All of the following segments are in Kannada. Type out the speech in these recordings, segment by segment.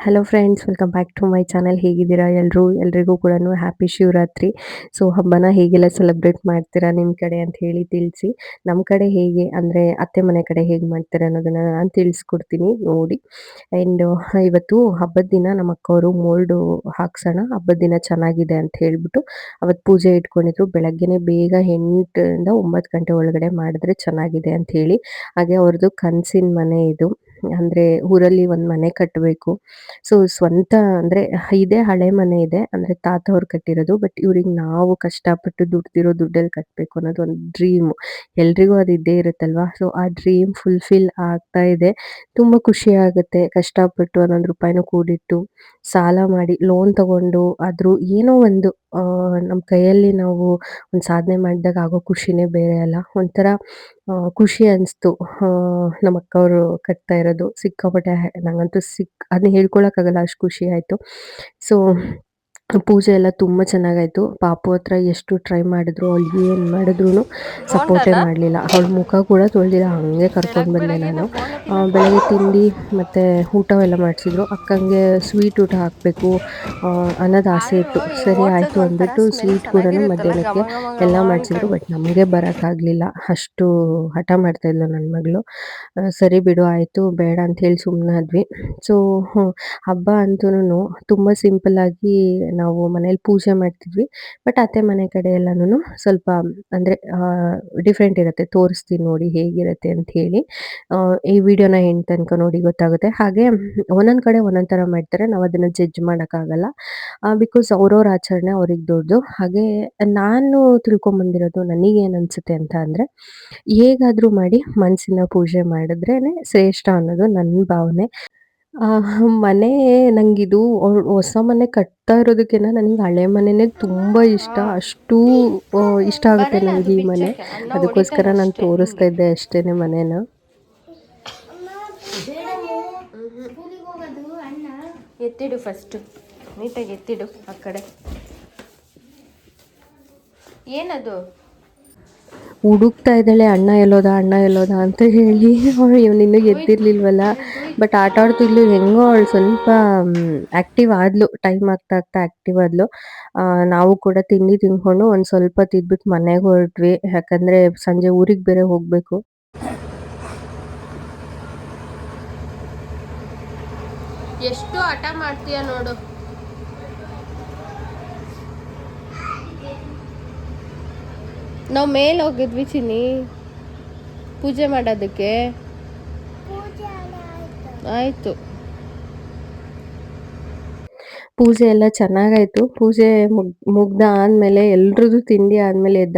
Hello friends, welcome back to my channel. ಹೇಗಿದ್ದೀರಾ ಎಲ್ಲರೂ? ಎಲ್ರಿಗೂ ಕೂಡ ಹ್ಯಾಪಿ ಶಿವರಾತ್ರಿ. ಸೊ ಹಬ್ಬನ ಹೇಗೆಲ್ಲ ಸೆಲೆಬ್ರೇಟ್ ಮಾಡ್ತೀರಾ ನಿಮ್ಮ ಕಡೆ ಅಂತ ಹೇಳಿ ತಿಳಿಸಿ. ನಮ್ಮ ಕಡೆ ಹೇಗೆ ಅಂದರೆ ಅತ್ತೆ ಮನೆ ಕಡೆ ಹೇಗೆ ಮಾಡ್ತಾರೆ ಅನ್ನೋದನ್ನು ನಾನು ತಿಳಿಸ್ಕೊಡ್ತೀನಿ ನೋಡಿ. ಆ್ಯಂಡ್ ಇವತ್ತು ಹಬ್ಬದ ದಿನ ನಮ್ಮ ಅಕ್ಕವರು ಮೋಲ್ಡು ಹಾಕ್ಸೋಣ, ಹಬ್ಬದ ದಿನ ಚೆನ್ನಾಗಿದೆ ಅಂತ ಹೇಳಿಬಿಟ್ಟು ಅವತ್ತು ಪೂಜೆ ಇಟ್ಕೊಂಡಿದ್ರು. ಬೆಳಗ್ಗೆನೇ ಬೇಗ 8ರಿಂದ 9 ಗಂಟೆ ಒಳಗಡೆ ಮಾಡಿದ್ರೆ ಚೆನ್ನಾಗಿದೆ ಅಂತ ಹೇಳಿ. ಹಾಗೆ ಅವ್ರದ್ದು ಕನಸಿನ ಮನೆ ಇದು. ಅಂದರೆ ಊರಲ್ಲಿ ಒಂದು ಮನೆ ಕಟ್ಟಬೇಕು. ಸೊ ಸ್ವಂತ ಅಂದರೆ ಇದೇ ಹಳೆ ಮನೆ ಇದೆ, ಅಂದರೆ ತಾತ ಅವ್ರು ಕಟ್ಟಿರೋದು. ಬಟ್ ಇವ್ರಿಗೆ ನಾವು ಕಷ್ಟಪಟ್ಟು ದುಡ್ದಿರೋ ದುಡ್ಡಲ್ಲಿ ಕಟ್ಟಬೇಕು ಅನ್ನೋದು ಒಂದು ಡ್ರೀಮು. ಎಲ್ರಿಗೂ ಅದು ಇದ್ದೇ ಇರುತ್ತಲ್ವಾ. ಸೊ ಆ ಡ್ರೀಮ್ ಫುಲ್ಫಿಲ್ ಆಗ್ತಾ ಇದೆ. ತುಂಬ ಖುಷಿ ಆಗುತ್ತೆ. ಕಷ್ಟಪಟ್ಟು ಒಂದೊಂದು ರೂಪಾಯಿನೂ ಕೂಡಿಟ್ಟು ಸಾಲ ಮಾಡಿ ಲೋನ್ ತಗೊಂಡು ಆದರೂ ಏನೋ ಒಂದು ನಮ್ಮ ಕೈಯಲ್ಲಿ ನಾವು ಒಂದು ಸಾಧನೆ ಮಾಡಿದಾಗ ಆಗೋ ಖುಷಿನೇ ಬೇರೆ ಅಲ್ಲ. ಒಂಥರ ಖುಷಿ ಅನಿಸ್ತು. ನಮ್ಮ ಅಕ್ಕವರು ಕಟ್ತಾ ಇರೋದು ಸಿಕ್ಕಾಪಟ್ಟೆ ನಂಗಂತೂ ಅದನ್ನ ಹೇಳ್ಕೊಳಕ್ಕಾಗಲ್ಲ, ಅಷ್ಟು ಖುಷಿ ಆಯಿತು. ಸೊ ಪೂಜೆ ಎಲ್ಲ ತುಂಬ ಚೆನ್ನಾಗಾಯಿತು. ಪಾಪು ಹತ್ರ ಎಷ್ಟು ಟ್ರೈ ಮಾಡಿದ್ರು, ಅವಳು ಏನು ಮಾಡಿದ್ರೂ ಸಪೋರ್ಟೇ ಮಾಡಲಿಲ್ಲ. ಅವಳ ಮುಖ ಕೂಡ ತೊಳೆದಿಲ್ಲ, ಹಾಗೆ ಕರ್ಕೊಂಡು ಬಂದೆ ನಾನು. ಬೆಳಗ್ಗೆ ತಿಂಡಿ ಮತ್ತು ಊಟವೆಲ್ಲ ಮಾಡಿಸಿದ್ರು. ಅಕ್ಕಂಗೆ ಸ್ವೀಟ್ ಊಟ ಹಾಕಬೇಕು ಅನ್ನೋದು ಆಸೆ ಇತ್ತು. ಸರಿ ಆಯಿತು ಅಂದ್ಬಿಟ್ಟು ಸ್ವೀಟ್ ಕೂಡ ಮಧ್ಯಾಹ್ನಕ್ಕೆ ಎಲ್ಲ ಮಾಡಿಸಿದ್ರು. ಬಟ್ ನಮಗೆ ಬರೋಕ್ಕಾಗಲಿಲ್ಲ, ಅಷ್ಟು ಹಠ ಮಾಡ್ತಾಯಿದ್ಲು ನನ್ನ ಮಗಳು. ಸರಿ ಬಿಡು ಆಯಿತು, ಬೇಡ ಅಂತ ಹೇಳಿ ಸುಮ್ಮನಾದ್ವಿ. ಸೊ ಹಬ್ಬ ಅಂತೂನು ತುಂಬ ಸಿಂಪಲ್ಲಾಗಿ ನಾವು ಮನೇಲಿ ಪೂಜೆ ಮಾಡ್ತಿದ್ವಿ. ಬಟ್ ಅತ್ತೆ ಮನೆ ಕಡೆ ಎಲ್ಲನೂ ಸ್ವಲ್ಪ ಅಂದರೆ ಡಿಫ್ರೆಂಟ್ ಇರುತ್ತೆ. ತೋರಿಸ್ತೀನಿ ನೋಡಿ ಹೇಗಿರುತ್ತೆ ಅಂತ ಹೇಳಿ. ಈ ವಿಡಿಯೋನ ಎಂಡ್ ತನಕ ನೋಡಿ ಗೊತ್ತಾಗುತ್ತೆ. ಹಾಗೆ ಒಂದೊಂದು ಕಡೆ ಒಂದೊಂದು ಥರ ಮಾಡ್ತಾರೆ, ನಾವು ಅದನ್ನು ಜಡ್ಜ್ ಮಾಡೋಕ್ಕಾಗಲ್ಲ. ಬಿಕಾಸ್ ಅವ್ರವ್ರ ಆಚರಣೆ ಅವ್ರಿಗೆ ದೊಡ್ಡದು. ಹಾಗೆ ನಾನು ತಿಳ್ಕೊಂಬಂದಿರೋದು ನನಗೇನು ಅನಿಸುತ್ತೆ ಅಂತ ಅಂದರೆ, ಹೇಗಾದರೂ ಮಾಡಿ ಮನಸ್ಸಿನ ಪೂಜೆ ಮಾಡಿದ್ರೇ ಶ್ರೇಷ್ಠ ಅನ್ನೋದು ನನ್ನ ಭಾವನೆ. ಮನೆ ನಂಗಿದು ಹೊಸ ಮನೆ ಕಟ್ತಾ ಇರೋದಕ್ಕಿಂತ ನನಗೆ ಹಳೆ ಮನೆನೇ ತುಂಬ ಇಷ್ಟ. ಅಷ್ಟೂ ಇಷ್ಟ ಆಗುತ್ತೆ ಬರಲ್ಲ ಅದು ನನಗೆ ಈ ಮನೆ. ಬಿಚ್ಚಕ್ಕೆ, ಅನ್ನ ಅದಕ್ಕೋಸ್ಕರ ಹೊಡಿತಾರೆ ನಾನು ಅಷ್ಟೇ ತೋರಿಸ್ತಾ ಹಿಂಗೆ. ಇದ್ದೆ ಅಷ್ಟೇನೆ ಮನೇನ. ಎತ್ತಿಡು ಫಸ್ಟು, ನೀಟಾಗಿ ಎತ್ತಿಡು ಆ ಕಡೆ. ಏನದು? ಹುಡುಕ್ತಾ ಇದ್ದಾಳೆ ಅಣ್ಣ ಎಲ್ಲೋದ ಅಣ್ಣ ಎಲ್ಲೋದ ಅಂತ ಹೇಳಿ. ಇವ್ನು ಇನ್ನೂ ಎದ್ದಿರ್ಲಿಲ್ವಲ್ಲ. ಬಟ್ ಆಟ ಆಡ್ತಿದ್ಲು ಹೆಂಗೋ. ಅವಳು ಸ್ವಲ್ಪ ಆ್ಯಕ್ಟಿವ್ ಆದ್ಲು, ಟೈಮ್ ಆಗ್ತಾ ಆಗ್ತಾ ಆ್ಯಕ್ಟಿವ್ ಆದ್ಲು. ನಾವು ಕೂಡ ತಿಂಡಿ ತಿಂದ್ಕೊಂಡು ಒಂದು ಸ್ವಲ್ಪ ತಿದ್ಬಿಟ್ಟು ಮನೆಗೆ ಹೊರಟ್ವಿ. ಯಾಕಂದರೆ ಸಂಜೆ ಊರಿಗೆ ಬೇರೆ ಹೋಗಬೇಕು. ಎಷ್ಟು ಹಠ ಮಾಡ್ತೀಯ ನೋಡು. ನಾವು ಮೇಲೆ ಹೋಗಿದ್ವಿ ಚಿನ್ನಿ ಪೂಜೆ ಮಾಡೋದಕ್ಕೆ. ಆಯಿತು. ಪೂಜೆ ಎಲ್ಲ ಚೆನ್ನಾಗಾಯಿತು. ಪೂಜೆ ಮುಗ್ದ ಆದಮೇಲೆ ಎಲ್ರದ್ದು ತಿಂಡಿ ಆದಮೇಲೆ ಎದ್ದ.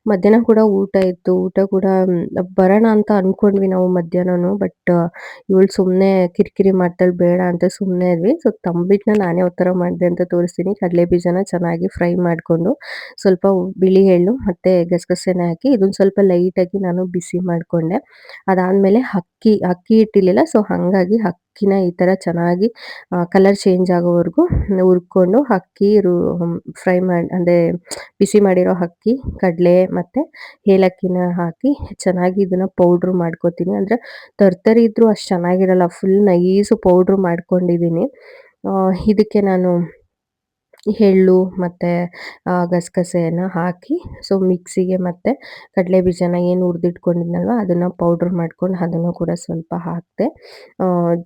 ಮಧ್ಯಾಹ್ನ ಕೂಡ ಊಟ ಇತ್ತು. ಊಟ ಕೂಡ ಬರೋಣ ಅಂತ ಅಂದ್ಕೊಂಡ್ವಿ ನಾವು ಮಧ್ಯಾಹ್ನನೂ. ಬಟ್ ಇವಳು ಸುಮ್ಮನೆ ಕಿರಿಕಿರಿ ಮಾಡ್ತಾಳೆ, ಬೇಡ ಅಂತ ಸುಮ್ಮನೆ ಇದ್ವಿ. ಸೊ ತಂಬಿಟ್ಟನ್ನ ನಾನೇ ಯಾವ ಥರ ಮಾಡಿದೆ ಅಂತ ತೋರಿಸ್ತೀನಿ. ಕಡಲೆ ಬೀಜನ ಚೆನ್ನಾಗಿ ಫ್ರೈ ಮಾಡಿಕೊಂಡು ಸ್ವಲ್ಪ ಬಿಳಿ ಎಳ್ಳು ಮತ್ತು ಗಸಗಸೆನ ಹಾಕಿ ಇದನ್ನು ಸ್ವಲ್ಪ ಲೈಟಾಗಿ ನಾನು ಬಿಸಿ ಮಾಡಿಕೊಂಡೆ. ಅದಾದಮೇಲೆ ಅಕ್ಕಿ ಹಿಟ್ಟಿರಲಿಲ್ಲ, ಸೊ ಹಾಗಾಗಿ ಅಕ್ಕಿನ ಈ ಥರ ಚೆನ್ನಾಗಿ ಕಲರ್ ಚೇಂಜ್ ಆಗೋವರೆಗೂ ಹುರ್ಕೊಂಡು ಅಕ್ಕಿ ಫ್ರೈ ಮಾಡಿ ಅಂದರೆ ಬಿಸಿ ಮಾಡಿರೋ ಅಕ್ಕಿ, ಕಡಲೆ ಮತ್ತು ಏಲಕ್ಕಿನ ಹಾಕಿ ಚೆನ್ನಾಗಿ ಇದನ್ನು ಪೌಡ್ರ್ ಮಾಡ್ಕೊತೀನಿ. ಅಂದರೆ ತರ್ತರಿ ಇದ್ದರೂ ಅಷ್ಟು ಚೆನ್ನಾಗಿರಲ್ಲ. ಫುಲ್ ನೈಸು ಪೌಡ್ರ್ ಮಾಡ್ಕೊಂಡಿದ್ದೀನಿ. ಇದಕ್ಕೆ ನಾನು ಎಳ್ಳು ಮತ್ತು ಗಸಗಸೆಯನ್ನು ಹಾಕಿ ಸೊ ಮಿಕ್ಸಿಗೆ ಮತ್ತು ಕಡಲೆ ಬೀಜನ ಏನು ಹುರಿದಿಟ್ಕೊಂಡಿದ್ನಲ್ವ ಅದನ್ನು ಪೌಡ್ರ್ ಮಾಡ್ಕೊಂಡು ಅದನ್ನು ಕೂಡ ಸ್ವಲ್ಪ ಹಾಕಿದೆ.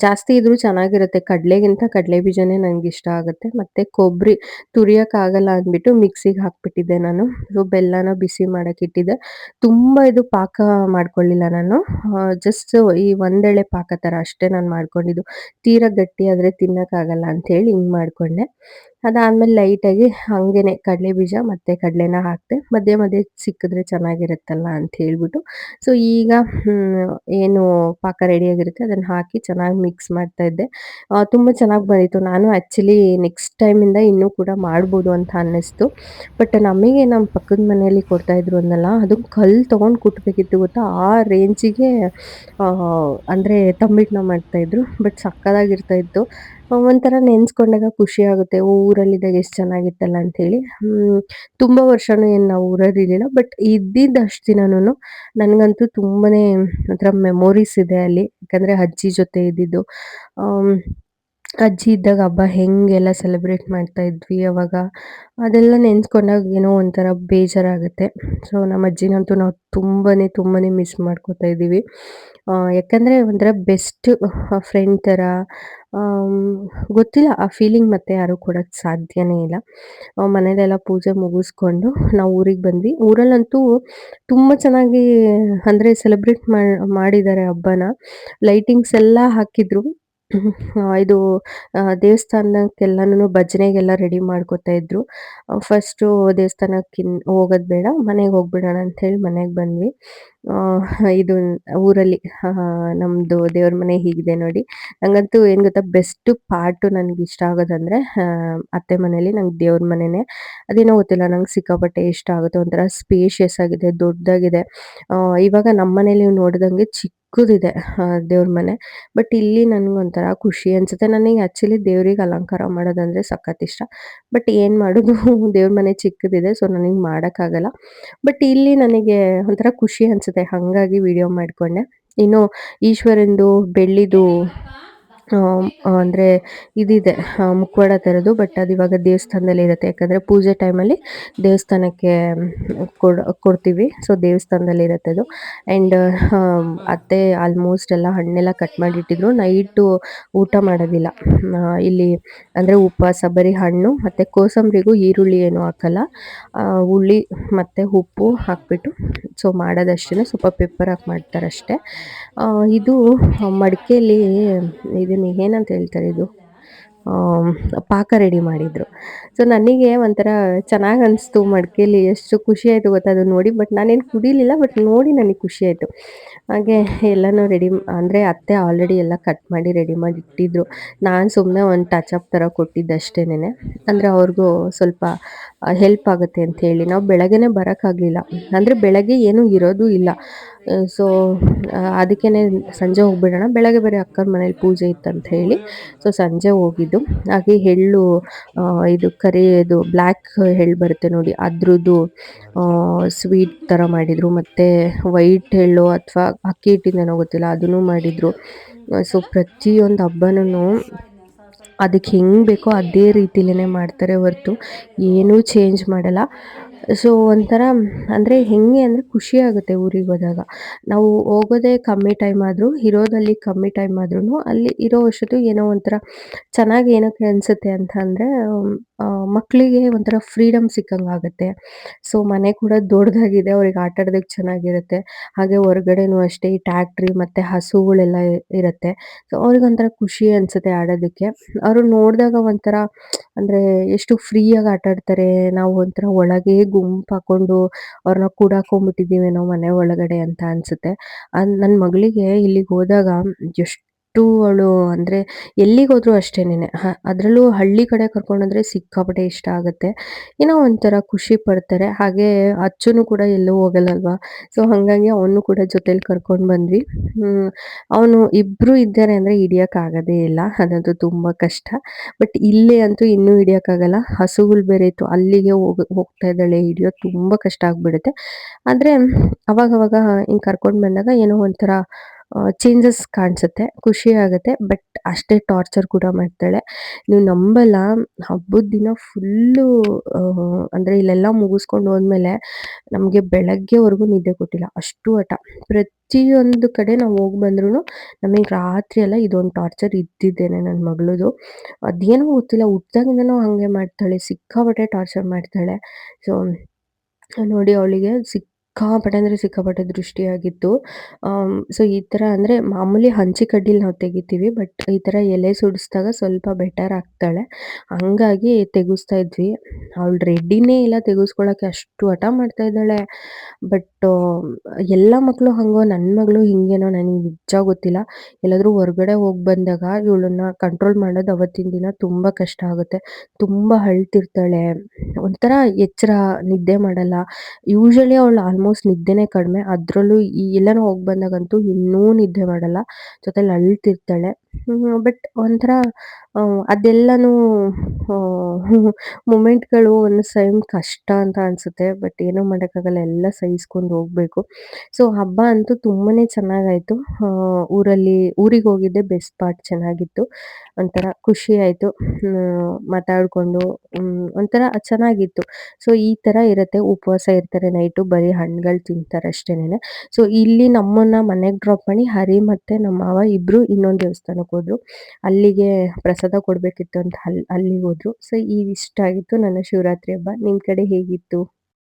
ಜಾಸ್ತಿ ಇದ್ರೂ ಚೆನ್ನಾಗಿರುತ್ತೆ. ಕಡಲೆಗಿಂತ ಕಡಲೆ ಬೀಜನೇ ನನಗಿಷ್ಟ ಆಗುತ್ತೆ. ಮತ್ತು ಕೊಬ್ಬರಿ ತುರಿಯೋಕ್ಕಾಗಲ್ಲ ಅಂದ್ಬಿಟ್ಟು ಮಿಕ್ಸಿಗೆ ಹಾಕ್ಬಿಟ್ಟಿದ್ದೆ ನಾನು. ಸೊ ಬೆಲ್ಲನ ಬಿಸಿ ಮಾಡೋಕ್ಕಿಟ್ಟಿದ್ದೆ. ತುಂಬ ಇದು ಪಾಕ ಮಾಡ್ಕೊಳ್ಳಿಲ್ಲ ನಾನು. ಜಸ್ಟ್ ಈ ಒಂದೆಳೆ ಪಾಕ ಥರ ಅಷ್ಟೇ ನಾನು ಮಾಡ್ಕೊಂಡಿದ್ದು. ತೀರಾ ಗಟ್ಟಿ ಆದರೆ ತಿನ್ನೋಕ್ಕಾಗಲ್ಲ ಅಂಥೇಳಿ ಹಿಂಗೆ ಮಾಡಿಕೊಂಡೆ. ಅದಾದಮೇಲೆ ಲೈಟಾಗಿ ಹಾಗೇನೆ ಕಡಲೆ ಬೀಜ ಮತ್ತು ಕಡಲೆನ ಹಾಕಿದೆ. ಮಧ್ಯೆ ಮಧ್ಯೆ ಸಿಕ್ಕಿದ್ರೆ ಚೆನ್ನಾಗಿರುತ್ತಲ್ಲ ಅಂತ ಹೇಳ್ಬಿಟ್ಟು. ಸೊ ಈಗ ಏನು ಪಾಕ ರೆಡಿಯಾಗಿರುತ್ತೆ ಅದನ್ನು ಹಾಕಿ ಚೆನ್ನಾಗಿ ಮಿಕ್ಸ್ ಮಾಡ್ತಾಯಿದ್ದೆ. ತುಂಬ ಚೆನ್ನಾಗಿ ಬಂದಿತ್ತು. ನಾನು ಆ್ಯಕ್ಚುಲಿ ನೆಕ್ಸ್ಟ್ ಟೈಮಿಂದ ಇನ್ನೂ ಕೂಡ ಮಾಡ್ಬೋದು ಅಂತ ಅನ್ನಿಸ್ತು. ಬಟ್ ನಮಗೆ ನಮ್ಮ ಪಕ್ಕದ ಮನೆಯಲ್ಲಿ ಕೊಡ್ತಾಯಿದ್ರು ಅಂದ್ನಲ್ಲ, ಅದು ಕಲ್ಲು ತೊಗೊಂಡು ಕುಟ್ಟಬೇಕಿತ್ತು ಗೊತ್ತಾ, ಆ ರೇಂಜಿಗೆ ಅಂದರೆ ತಂಬಿಟ್ಟನ್ನ ಮಾಡ್ತಾಯಿದ್ರು. ಬಟ್ ಸಕ್ಕತ್ತಾಗಿರ್ತಾಯಿತ್ತು. ಒಂಥರ ನೆನೆಸ್ಕೊಂಡಾಗ ಖುಷಿ ಆಗುತ್ತೆ. ಊರಲ್ಲಿದ್ದಾಗ ಎಷ್ಟು ಚೆನ್ನಾಗಿತ್ತಲ್ಲ ಅಂಥೇಳಿ. ತುಂಬ ವರ್ಷನೂ ಏನು ನಾವು ಊರಲ್ಲಿರಲಿಲ್ಲ. ಬಟ್ ಇದ್ದಿದ್ದಷ್ಟು ದಿನನೂ ನನಗಂತೂ ತುಂಬನೇ ಒಂಥರ ಮೆಮೊರೀಸ್ ಇದೆ ಅಲ್ಲಿ. ಯಾಕಂದರೆ ಅಜ್ಜಿ ಜೊತೆ ಇದ್ದಿದ್ದು. ಅಜ್ಜಿ ಇದ್ದಾಗ ಹಬ್ಬ ಹೆಂಗೆಲ್ಲ ಸೆಲೆಬ್ರೇಟ್ ಮಾಡ್ತಾ ಇದ್ವಿ ಅವಾಗ. ಅದೆಲ್ಲ ನೆನ್ಸ್ಕೊಂಡಾಗ ಏನೋ ಒಂಥರ ಬೇಜಾರಾಗುತ್ತೆ. ಸೊ ನಮ್ಮ ಅಜ್ಜಿನಂತೂ ನಾವು ತುಂಬಾನೇ ಮಿಸ್ ಮಾಡ್ಕೋತಾ ಇದ್ದೀವಿ. ಯಾಕಂದ್ರೆ ಒಂಥರ ಬೆಸ್ಟ್ ಫ್ರೆಂಡ್ ಥರ. ಆಮ್, ಗೊತ್ತಿಲ್ಲ ಆ ಫೀಲಿಂಗ್ ಮತ್ತೆ ಯಾರು ಕೊಡಕ್ ಸಾಧ್ಯನೇ ಇಲ್ಲ. ಮನೇಲೆಲ್ಲ ಪೂಜೆ ಮುಗಿಸ್ಕೊಂಡು ನಾವು ಊರಿಗೆ ಬಂದ್ವಿ. ಊರಲ್ಲಂತೂ ತುಂಬಾ ಚೆನ್ನಾಗಿ ಅಂದ್ರೆ ಸೆಲೆಬ್ರೇಟ್ ಮಾಡಿದ್ದಾರೆ ಹಬ್ಬನ. ಲೈಟಿಂಗ್ಸ್ ಎಲ್ಲ ಹಾಕಿದ್ರು. ಇದು ದೇವಸ್ಥಾನಕ್ಕೆಲ್ಲನೂ ಭಜನೆಗೆಲ್ಲ ರೆಡಿ ಮಾಡ್ಕೊತಾ ಇದ್ರು. ಫಸ್ಟು ದೇವಸ್ಥಾನಕ್ಕೆ ಹೋಗೋದು ಬೇಡ, ಮನೆಗೆ ಹೋಗ್ಬಿಡೋಣ ಅಂತ ಹೇಳಿ ಮನೆಗೆ ಬಂದ್ವಿ. ಇದು ಊರಲ್ಲಿ ನಮ್ದು ದೇವ್ರ ಮನೆ ಹೀಗಿದೆ ನೋಡಿ. ನಂಗಂತೂ ಏನ್ ಗೊತ್ತಾ ಬೆಸ್ಟ್ ಪಾರ್ಟು ನನಗಿಷ್ಟ ಆಗೋದಂದ್ರೆ ಅತ್ತೆ ಮನೇಲಿ ನಂಗೆ ದೇವ್ರ ಮನೆನೇ. ಅದೇನೋ ಗೊತ್ತಿಲ್ಲ ನಂಗೆ ಸಿಕ್ಕಾಪಟ್ಟೆ ಇಷ್ಟ ಆಗುತ್ತೆ. ಒಂಥರ ಸ್ಪೇಷಿಯಸ್ ಆಗಿದೆ, ದೊಡ್ಡದಾಗಿದೆ. ಇವಾಗ ನಮ್ಮ ಮನೇಲಿ ನೋಡಿದಂಗೆ ಚಿಕ್ಕದಿದೆ ದೇವ್ರ ಮನೆ. ಬಟ್ ಇಲ್ಲಿ ನನ್ಗೊಂಥರ ಖುಷಿ ಅನ್ಸುತ್ತೆ. ನನಗೆ ಆ್ಯಕ್ಚುಲಿ ದೇವ್ರಿಗೆ ಅಲಂಕಾರ ಮಾಡೋದಂದ್ರೆ ಸಖತ್ ಇಷ್ಟ. ಬಟ್ ಏನ್ ಮಾಡೋದು ದೇವ್ರ ಮನೆ ಚಿಕ್ಕದಿದೆ. ಸೊ ನನಗೆ ಮಾಡಕ್ಕಾಗಲ್ಲ. ಬಟ್ ಇಲ್ಲಿ ನನಗೆ ಒಂಥರ ಖುಷಿ ಅನ್ಸುತ್ತೆ. ಹಂಗಾಗಿ ವಿಡಿಯೋ ಮಾಡ್ಕೊಂಡೆ. ಇನ್ನು ಈಶ್ವರಂದು ಬೆಳ್ಳಿದು ಅಂದ್ರೆ ಇದಿದೆ ಮುಖವಾಡ ಥರದ್ದು. ಬಟ್ ಅದಿವಾಗ ದೇವಸ್ಥಾನದಲ್ಲಿ ಇರುತ್ತೆ. ಯಾಕಂದ್ರೆ ಪೂಜೆ ಟೈಮಲ್ಲಿ ದೇವಸ್ಥಾನಕ್ಕೆ ಕೊಡ್ತೀವಿ. ಸೊ ದೇವಸ್ಥಾನದಲ್ಲಿ ಇರುತ್ತೆ ಅದು. ಆ್ಯಂಡ್ ಅತ್ತೆ ಆಲ್ಮೋಸ್ಟ್ ಎಲ್ಲ ಹಣ್ಣೆಲ್ಲ ಕಟ್ ಮಾಡಿಟ್ಟಿದ್ರು. ನೈಟು ಊಟ ಮಾಡೋದಿಲ್ಲ ಇಲ್ಲಿ. ಅಂದ್ರೆ ಉಪವಾಸ ಬರೀ ಹಣ್ಣು ಮತ್ತೆ ಕೋಸಂಬರಿಗೂ ಈರುಳ್ಳಿ ಏನು ಹಾಕಲ್ಲ. ಹುಳಿ ಮತ್ತೆ ಉಪ್ಪು ಹಾಕ್ಬಿಟ್ಟು ಸೊ ಮಾಡೋದಷ್ಟೇ. ಸ್ವಲ್ಪ ಪೆಪ್ಪರ್ ಹಾಕಿ ಮಾಡ್ತಾರಷ್ಟೇ. ಇದು ಮಡಿಕೇಲಿ ಇದನ್ನ ಏನಂತ ಹೇಳ್ತಾರೆ ಇದು ಪಾಕ ರೆಡಿ ಮಾಡಿದ್ರು. ಸೊ ನನಗೆ ಒಂಥರ ಚೆನ್ನಾಗಿ ಅನಿಸ್ತು. ಮಡಿಕೇಲಿ ಎಷ್ಟು ಖುಷಿ ಆಯಿತು ಗೊತ್ತಾ ಅದು ನೋಡಿ. ಬಟ್ ನಾನೇನು ಕುಡಿಲಿಲ್ಲ. ಬಟ್ ನೋಡಿ ನನಗೆ ಖುಷಿ ಆಯಿತು. ಹಾಗೆ ಎಲ್ಲನೂ ರೆಡಿ ಅಂದರೆ ಅತ್ತೆ ಆಲ್ರೆಡಿ ಎಲ್ಲ ಕಟ್ ಮಾಡಿ ರೆಡಿ ಮಾಡಿ ಇಟ್ಟಿದ್ರು. ನಾನು ಸುಮ್ಮನೆ ಒಂದು ಟಚ್ ಅಪ್ ಥರ ಕೊಟ್ಟಿದ್ದಷ್ಟೇನೆ. ಅಂದರೆ ಅವ್ರಿಗೂ ಸ್ವಲ್ಪ ಹೆಲ್ಪ್ ಆಗುತ್ತೆ ಅಂತ ಹೇಳಿ. ನಾವು ಬೆಳಗ್ಗೆನೇ ಬರೋಕ್ಕಾಗಲಿಲ್ಲ. ಅಂದರೆ ಬೆಳಗ್ಗೆ ಏನೂ ಇರೋದು ಇಲ್ಲ. ಸೊ ಅದಕ್ಕೇನೆ ಸಂಜೆ ಹೋಗ್ಬಿಡೋಣ, ಬೆಳಗ್ಗೆ ಬೇರೆ ಅಕ್ಕನ ಮನೇಲಿ ಪೂಜೆ ಇತ್ತಂತ ಹೇಳಿ ಸೊ ಸಂಜೆ ಹೋಗಿದ್ದು. ಹಾಗೆ ಎಳ್ಳು ಇದು ಇದು ಬ್ಲ್ಯಾಕ್ ಎಳ್ಳು ಬರುತ್ತೆ ನೋಡಿ ಅದ್ರದ್ದು ಸ್ವೀಟ್ ಥರ ಮಾಡಿದರು. ಮತ್ತು ವೈಟ್ ಎಳ್ಳು ಅಥವಾ ಅಕ್ಕಿ ಹಿಟ್ಟಿಂದೇನೋ ಗೊತ್ತಿಲ್ಲ ಅದನ್ನು ಮಾಡಿದರು. ಸೊ ಪ್ರತಿಯೊಂದು ಹಬ್ಬನೂ ಅದಕ್ಕೆ ಹೆಂಗೆ ಬೇಕೋ ಅದೇ ರೀತಿಲೇ ಮಾಡ್ತಾರೆ ಹೊರತು ಏನೂ ಚೇಂಜ್ ಮಾಡಲ್ಲ. ಸೊ ಒಂಥರ ಅಂದರೆ ಹೆಂಗೆ ಅಂದರೆ ಖುಷಿ ಆಗುತ್ತೆ ಊರಿಗೆ ಹೋದಾಗ. ನಾವು ಹೋಗೋದೇ ಕಮ್ಮಿ ಟೈಮ್ ಆದರೂ, ಇರೋದಲ್ಲಿ ಕಮ್ಮಿ ಟೈಮ್ ಆದ್ರೂ ಅಲ್ಲಿ ಇರೋ ಅಷ್ಟೊತ್ತು ಏನೋ ಒಂಥರ ಚೆನ್ನಾಗಿ ಏನಕ್ಕೆ ಅನಿಸುತ್ತೆ ಅಂತ ಅಂದರೆ ಮಕ್ಕಳಿಗೆ ಒಂಥರ ಫ್ರೀಡಮ್ ಸಿಕ್ಕಂಗಾಗುತ್ತೆ. ಸೊ ಮನೆ ಕೂಡ ದೊಡ್ಡದಾಗಿದೆ. ಅವ್ರಿಗೆ ಆಟ ಆಡೋದಕ್ಕೆ ಚೆನ್ನಾಗಿರುತ್ತೆ. ಹಾಗೆ ಹೊರಗಡೆನೂ ಅಷ್ಟೇ ಈ ಟ್ಯಾಕ್ಟ್ರಿ ಮತ್ತು ಹಸುಗಳೆಲ್ಲ ಇರುತ್ತೆ. ಸೊ ಅವ್ರಿಗೊಂಥರ ಖುಷಿ ಅನಿಸುತ್ತೆ ಆಡೋದಕ್ಕೆ. ಅವರು ನೋಡಿದಾಗ ಒಂಥರ ಅಂದರೆ ಎಷ್ಟು ಫ್ರೀಯಾಗಿ ಆಟ ಆಡ್ತಾರೆ. ನಾವು ಒಂಥರ ಒಳಗೆ ಗುಂಪು ಹಾಕ್ಕೊಂಡು ಅವ್ರನ್ನ ಕೂಡಾಕೊಂಡ್ಬಿಟ್ಟಿದ್ದೀವೇನೋ ಮನೆ ಒಳಗಡೆ ಅಂತ ಅನಿಸುತ್ತೆ. ನನ್ನ ಮಗಳಿಗೆ ಇಲ್ಲಿಗೆ ಹೋದಾಗ ಎಷ್ಟು ಅವಳು ಅಂದರೆ ಎಲ್ಲಿಗೋದ್ರೂ ಅಷ್ಟೇನೆ. ಅದರಲ್ಲೂ ಹಳ್ಳಿ ಕಡೆ ಕರ್ಕೊಂಡೋದ್ರೆ ಸಿಕ್ಕಾಪಟ್ಟೆ ಇಷ್ಟ ಆಗುತ್ತೆ. ಏನೋ ಒಂಥರ ಖುಷಿ ಪಡ್ತಾರೆ. ಹಾಗೆ ಅಚ್ಚುನು ಕೂಡ ಎಲ್ಲೂ ಹೋಗಲ್ಲಲ್ವಾ. ಸೊ ಹಾಗಾಗಿ ಅವನು ಕೂಡ ಜೊತೆಲಿ ಕರ್ಕೊಂಡು ಬಂದ್ವಿ. ಅವನು ಇಬ್ಬರು ಇದ್ದಾರೆ ಅಂದರೆ ಹಿಡಿಯೋಕ್ಕಾಗೋದೇ ಇಲ್ಲ. ಅದಂತೂ ತುಂಬ ಕಷ್ಟ. ಬಟ್ ಇಲ್ಲಿ ಅಂತೂ ಇನ್ನೂ ಹಿಡಿಯೋಕ್ಕಾಗಲ್ಲ. ಹಸುಗಳು ಬೇರೆ ಇತ್ತು. ಅಲ್ಲಿಗೆ ಹೋಗ್ತಾ ಇದ್ದಾಳೆ. ಹಿಡಿಯೋದು ತುಂಬ ಕಷ್ಟ ಆಗ್ಬಿಡುತ್ತೆ. ಆದರೆ ಅವಾಗವಾಗ ಹಿಂಗೆ ಕರ್ಕೊಂಡು ಬಂದಾಗ ಏನೋ ಒಂಥರ ಚೇಂಜಸ್ ಕಾಣಿಸುತ್ತೆ. ಖುಷಿ ಆಗುತ್ತೆ. ಬಟ್ ಅಷ್ಟೇ ಟಾರ್ಚರ್ ಕೂಡ ಮಾಡ್ತಾಳೆ. ನೀವು ನಂಬಲ್ಲ, ಹಬ್ಬದ ದಿನ ಫುಲ್ಲು ಅಂದರೆ ಇಲ್ಲೆಲ್ಲ ಮುಗಿಸ್ಕೊಂಡು ಹೋದ್ಮೇಲೆ ನಮಗೆ ಬೆಳಗ್ಗೆವರೆಗೂ ನಿದ್ದೆ ಕೊಟ್ಟಿಲ್ಲ. ಅಷ್ಟು ಹಠ. ಪ್ರತಿಯೊಂದು ಕಡೆ ನಾವು ಹೋಗಿ ಬಂದ್ರೂ ನಮಗೆ ರಾತ್ರಿ ಎಲ್ಲ ಇದೊಂದು ಟಾರ್ಚರ್ ಇದ್ದಿದ್ದೇನೆ ನನ್ನ ಮಗಳದು. ಅದೇನೋ ಗೊತ್ತಿಲ್ಲ ಹುಟ್ದಾಗಿಂದನೂ ಹಾಗೆ ಮಾಡ್ತಾಳೆ. ಸಿಕ್ಕಾಪಟ್ಟೆ ಟಾರ್ಚರ್ ಮಾಡ್ತಾಳೆ. ಸೊ ನೋಡಿ ಅವಳಿಗೆ ಸಿಕ್ಕಾಪಟ್ಟೆ ಅಂದರೆ ಸಿಕ್ಕಾಪಟ್ಟೆ ದೃಷ್ಟಿಯಾಗಿತ್ತು. ಸೊ ಈ ಥರ ಅಂದರೆ ಮಾಮೂಲಿ ಹಂಚಿ ಕಡ್ಡಿಲಿ ನಾವು ತೆಗಿತೀವಿ. ಬಟ್ ಈ ಥರ ಎಲೆ ಸುಡಿಸ್ದಾಗ ಸ್ವಲ್ಪ ಬೆಟರ್ ಆಗ್ತಾಳೆ. ಹಂಗಾಗಿ ತೆಗೆಸ್ತಾ ಇದ್ವಿ. ಅವಳು ರೆಡಿನೇ ಇಲ್ಲ ತೆಗೆಸ್ಕೊಳ್ಳೋಕ್ಕೆ, ಅಷ್ಟು ಹಠ ಮಾಡ್ತಾ ಇದ್ದಾಳೆ. ಬಟ್ ಎಲ್ಲ ಮಕ್ಕಳು ಹಂಗೋ ನನ್ನ ಮಗಳು ಹಿಂಗೇನೋ ನನಗೆ ನಿಜ ಗೊತ್ತಿಲ್ಲ. ಎಲ್ಲಾದರೂ ಹೊರಗಡೆ ಹೋಗಿ ಬಂದಾಗ ಇವಳನ್ನ ಕಂಟ್ರೋಲ್ ಮಾಡೋದು ಅವತ್ತಿನ ದಿನ ತುಂಬ ಕಷ್ಟ ಆಗುತ್ತೆ. ತುಂಬ ಅಳ್ತಿರ್ತಾಳೆ. ಒಂಥರ ಎಚ್ಚರ, ನಿದ್ದೆ ಮಾಡಲ್ಲ. ಯೂಶುವಲಿ ಅವಳು ಆಲ್ಮೋಸ್ಟ್ ಆಲ್ಮೋಸ್ಟ್ ನಿದ್ದೆನೇ ಕಡಿಮೆ. ಅದರಲ್ಲೂ ಈ ಎಲ್ಲಾನ ಹೋಗಿ ಬಂದಾಗಂತೂ ಇನ್ನೂ ನಿದ್ದೆ ಮಾಡಲ್ಲ. ಜೊತೆಲಿ ಅಳ್ತಿರ್ತಾಳೆ. ಬಟ್ ಒಂಥರ ಅದೆಲ್ಲನೂ ಮೊಮೆಂಟ್‌ಗಳು ಒಂದೊಂದು ಟೈಮ್ ಕಷ್ಟ ಅಂತ ಅನ್ಸುತ್ತೆ. ಬಟ್ ಏನೂ ಮಾಡೋಕ್ಕಾಗಲ್ಲ. ಎಲ್ಲ ಸಹಿಸ್ಕೊಂಡು ಹೋಗ್ಬೇಕು. ಸೊ ಹಬ್ಬ ಅಂತೂ ತುಂಬಾನೇ ಚೆನ್ನಾಗಾಯ್ತು. ಊರಿಗೆ ಹೋಗಿದ್ದೆ ಬೆಸ್ಟ್ ಪಾರ್ಟ್ ಚೆನ್ನಾಗಿತ್ತು. ಒಂಥರ ಖುಷಿ ಆಯ್ತು. ಮಾತಾಡ್ಕೊಂಡು ಒಂಥರ ಚೆನ್ನಾಗಿತ್ತು. ಸೊ ಈ ಥರ ಇರುತ್ತೆ. ಉಪವಾಸ ಇರ್ತಾರೆ ನೈಟು ಬರೀ ಹಣ್ಣುಗಳು ತಿಂತಾರೆ ಅಷ್ಟೇನೆ. ಸೊ ಇಲ್ಲಿ ನಮ್ಮನ್ನ ಮನೆಗೆ ಡ್ರಾಪ್ ಮಾಡಿ ಹರಿ ಮತ್ತೆ ನಮ್ಮ ಮಾವ ಇಬ್ರು ಇನ್ನೊಂದು ದೇವಸ್ಥಾನಕ್ಕೆ ಹೋದ್ರು. ಅಲ್ಲಿಗೆ ಪ್ರಸಾದ ಕೊಡ್ಬೇಕಿತ್ತು ಅಂತ ಅಲ್ಲಿಗೆ ಹೋದ್ರು. ಸೊ ಇಷ್ಟ ಆಗಿತ್ತು ನನ್ನ ಶಿವರಾತ್ರಿ ಹಬ್ಬ. ನಿಮ್ ಕಡೆ ಹೇಗಿತ್ತು?